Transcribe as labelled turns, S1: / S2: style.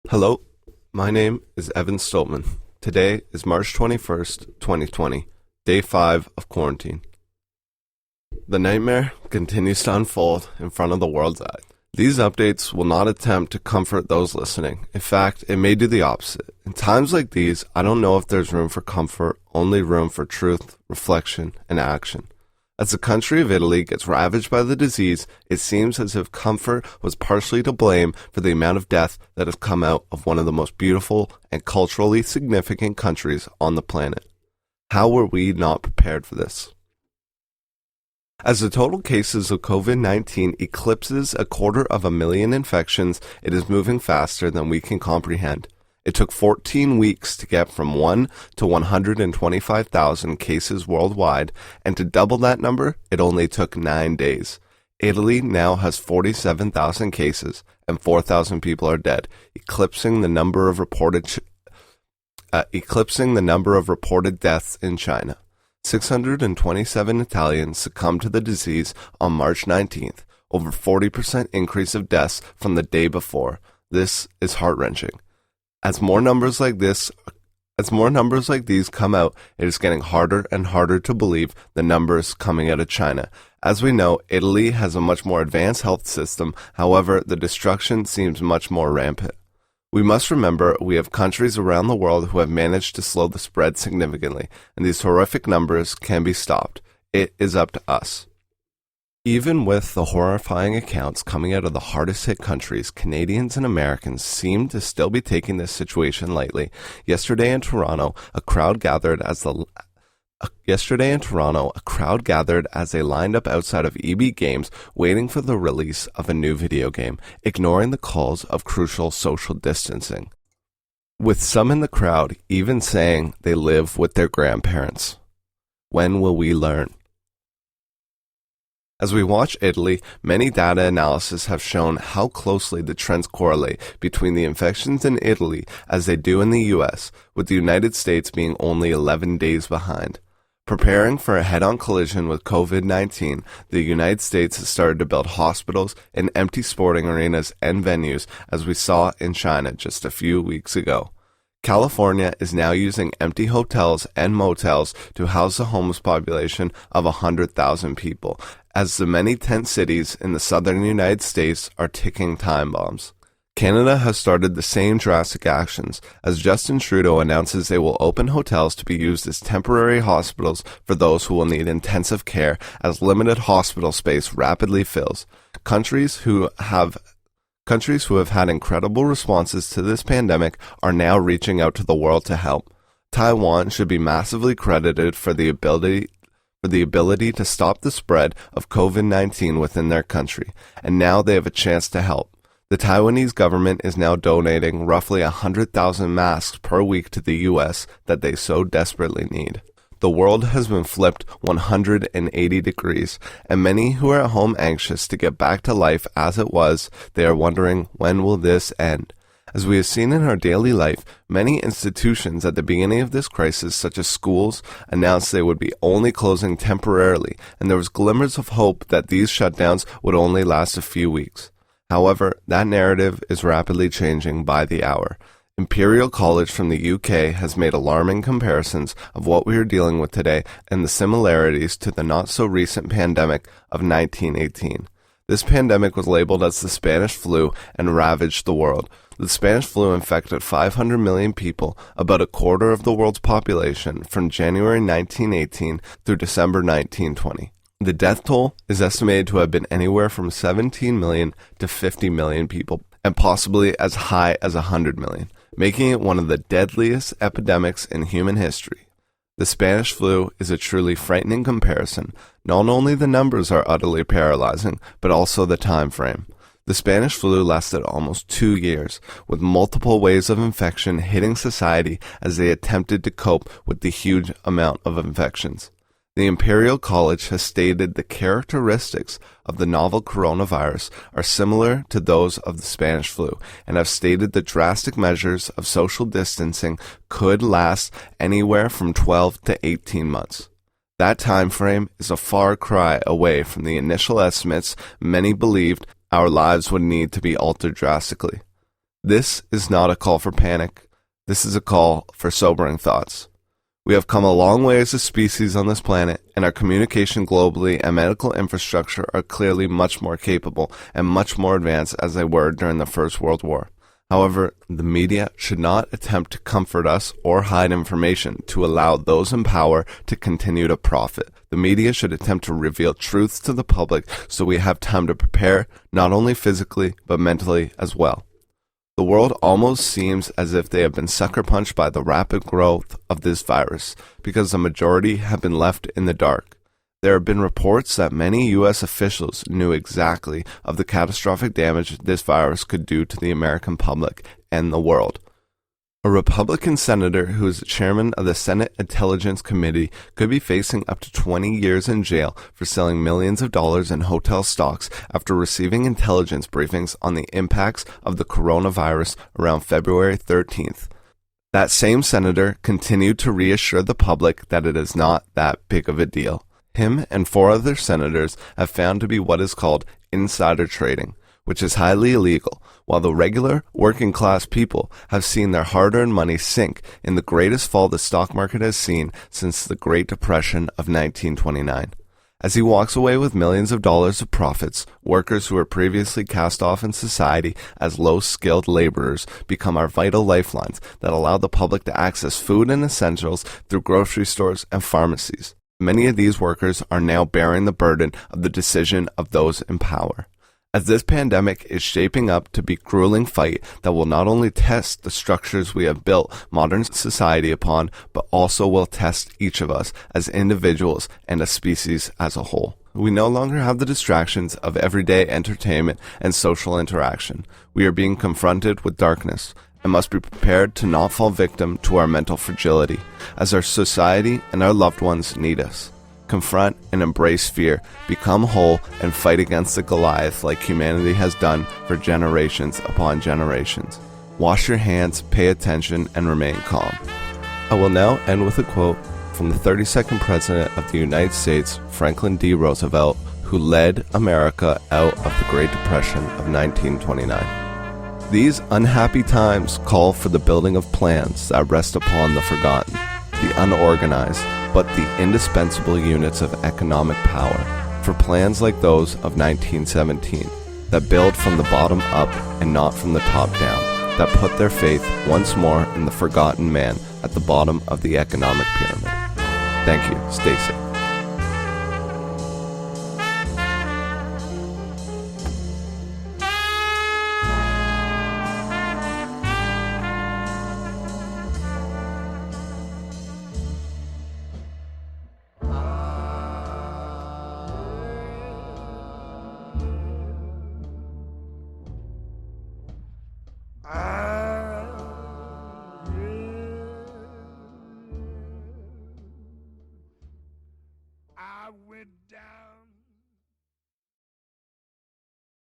S1: Hello, my name is Evan Stoltman. Today is March 21st, 2020, day 5 of quarantine. The nightmare continues to unfold in front of the world's eye. These updates will not attempt to comfort those listening. In fact, it may do the opposite. In times like these, I don't know if there's room for comfort, only room for truth, reflection, and action. As the country of Italy gets ravaged by the disease, it seems as if comfort was partially to blame for the amount of death that has come out of one of the most beautiful and culturally significant countries on the planet. How were we not prepared for this? As the total cases of COVID-19 eclipses 250,000 infections, it is moving faster than we can comprehend. It took 14 weeks to get from 1 to 125,000 cases worldwide, and to double that number, it only took 9 days. Italy now has 47,000 cases, and 4,000 people are dead, eclipsing the number of reported deaths in China. 627 Italians succumbed to the disease on March 19th, over 40% increase of deaths from the day before. This is heart-wrenching. As more numbers like these come out, it is getting harder and harder to believe the numbers coming out of China. As we know, Italy has a much more advanced health system. However, the destruction seems much more rampant. We must remember we have countries around the world who have managed to slow the spread significantly, and these horrific numbers can be stopped. It is up to us. Even with the horrifying accounts coming out of the hardest-hit countries, Canadians and Americans seem to still be taking this situation lightly. Yesterday in Toronto, a crowd gathered as they lined up outside of EB Games waiting for the release of a new video game, ignoring the calls of crucial social distancing. With some in the crowd even saying they live with their grandparents. When will we learn? As we watch Italy, many data analysis have shown how closely the trends correlate between the infections in Italy as they do in the US, with the United States being only 11 days behind. Preparing for a head-on collision with COVID-19, the United States has started to build hospitals and empty sporting arenas and venues, as we saw in China just a few weeks ago. California is now using empty hotels and motels to house a homeless population of 100,000 people, as the many tent cities in the southern United States are ticking time bombs. Canada has started the same drastic actions, as Justin Trudeau announces they will open hotels to be used as temporary hospitals for those who will need intensive care as limited hospital space rapidly fills. Countries who have had incredible responses to this pandemic are now reaching out to the world to help. Taiwan should be massively credited for the ability to stop the spread of COVID-19 within their country, and now they have a chance to help. The Taiwanese government is now donating roughly 100,000 masks per week to the U.S. that they so desperately need. The world has been flipped 180 degrees, and many who are at home anxious to get back to life as it was, they are wondering, when will this end? As we have seen in our daily life, many institutions at the beginning of this crisis, such as schools, announced they would be only closing temporarily, and there was glimmers of hope that these shutdowns would only last a few weeks. However, that narrative is rapidly changing by the hour. Imperial College from the UK has made alarming comparisons of what we are dealing with today and the similarities to the not-so-recent pandemic of 1918. This pandemic was labeled as the Spanish flu and ravaged the world. The Spanish flu infected 500 million people, about a quarter of the world's population, from January 1918 through December 1920. The death toll is estimated to have been anywhere from 17 million to 50 million people, and possibly as high as 100 million, making it one of the deadliest epidemics in human history. The Spanish flu is a truly frightening comparison. Not only the numbers are utterly paralyzing, but also the time frame. The Spanish flu lasted almost 2 years, with multiple waves of infection hitting society as they attempted to cope with the huge amount of infections. The Imperial College has stated the characteristics of the novel coronavirus are similar to those of the Spanish flu, and have stated the drastic measures of social distancing could last anywhere from 12 to 18 months. That time frame is a far cry away from the initial estimates many believed our lives would need to be altered drastically. This is not a call for panic. This is a call for sobering thoughts. We have come a long way as a species on this planet, and our communication globally and medical infrastructure are clearly much more capable and much more advanced as they were during the First World War. However, the media should not attempt to comfort us or hide information to allow those in power to continue to profit. The media should attempt to reveal truths to the public so we have time to prepare, not only physically, but mentally as well. The world almost seems as if they have been sucker punched by the rapid growth of this virus, because the majority have been left in the dark. There have been reports that many U.S. officials knew exactly of the catastrophic damage this virus could do to the American public and the world. A Republican senator who is the chairman of the Senate Intelligence Committee could be facing up to 20 years in jail for selling millions of dollars in hotel stocks after receiving intelligence briefings on the impacts of the coronavirus around February 13th. That same senator continued to reassure the public that it is not that big of a deal. Him and 4 other senators have found to be what is called insider trading, which is highly illegal, while the regular working class people have seen their hard-earned money sink in the greatest fall the stock market has seen since the Great Depression of 1929. As he walks away with millions of dollars of profits, workers who were previously cast off in society as low-skilled laborers become our vital lifelines that allow the public to access food and essentials through grocery stores and pharmacies. Many of these workers are now bearing the burden of the decision of those in power. As this pandemic is shaping up to be a grueling fight that will not only test the structures we have built modern society upon, but also will test each of us as individuals and a species as a whole. We no longer have the distractions of everyday entertainment and social interaction. We are being confronted with darkness and must be prepared to not fall victim to our mental fragility, as our society and our loved ones need us. Confront and embrace fear, become whole, and fight against the Goliath like humanity has done for generations upon generations. Wash your hands, pay attention, and remain calm. I will now end with a quote from the 32nd President of the United States, Franklin D. Roosevelt, who led America out of the Great Depression of 1929. These unhappy times call for the building of plans that rest upon the forgotten, the unorganized, but the indispensable units of economic power, for plans like those of 1917, that build from the bottom up and not from the top down, that put their faith once more in the forgotten man at the bottom of the economic pyramid. Thank you. Stay safe.
S2: I went down.